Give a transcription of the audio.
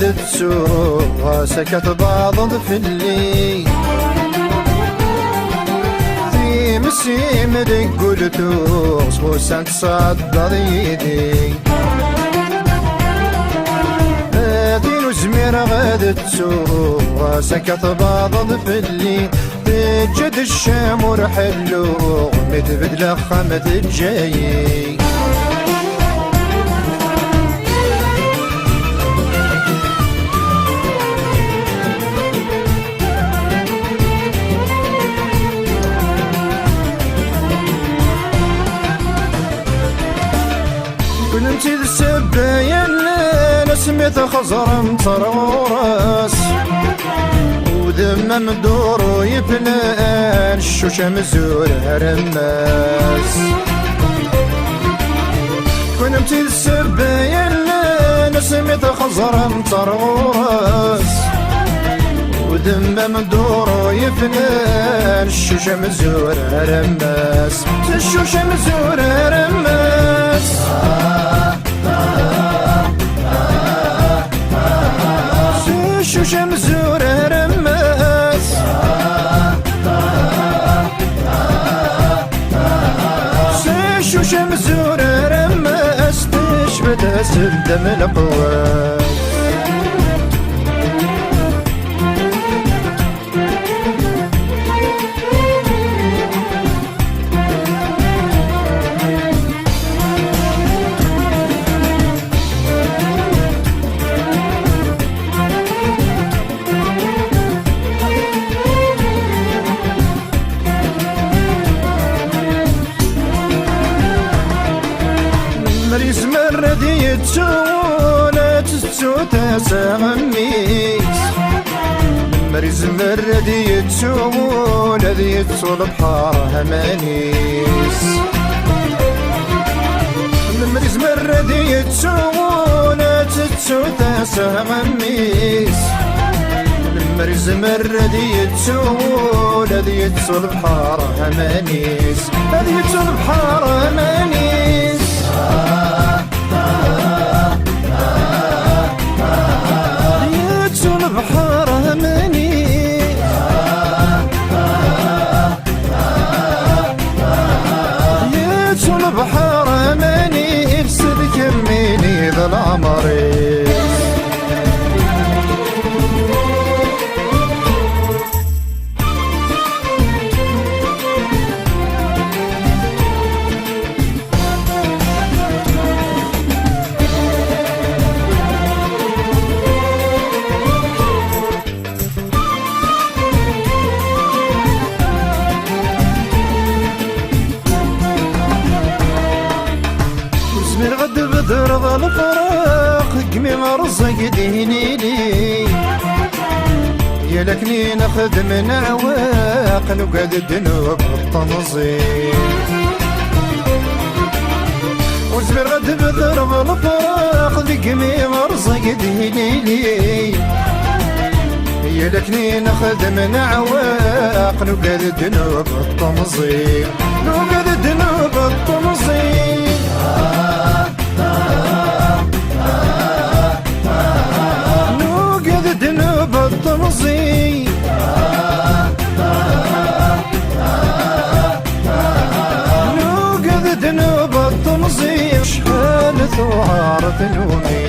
غاد تسوق سكت بعض في الليل في مسيم ديك قلتو سوسان تصدر يدي دين زمير غاد تسوق سكت بعض في الليل تجد الشام ورحلو متبدل خمت الجاي كنتي السبايا اللي سميت خزر مطروس ودم مدور ويبلان الشوشة مزور هرماس كنتي السبايا اللي سميت خزر مطروس ودم مدور ويبلان الشوشة مزور هرماس الشوشة مزور هرماس الشوشة مزور هرماس الشوشة مزور هرماس تشبت الدم القوى مريز مرد يتسونا تسو تساميس مريز مرد يتسونا يتسو البحر همانيس مريز مرد يتسونا تسو تساميس مريز مرد يتسونا يتسو البحر همانيس هذه يتسو البحر همانيس يتسو البحر همانيس يتسو البحر همانيس تكملي ذا العمريس من غد بدر ذا الفراق قمي مرزق ديني لي يا لكني نخدم نعواق نقعد الدنوب التنظيم وزمر غد بدر ذا الفراق قمي مرزق ديني لي يا لكني نخدم نعواق نقعد الدنوب التنظيم نقعد الدنوب التنظيم نوقد الدنوب التنظيم نوقد الدنوب التنظيم شحال ثوار ذنوبي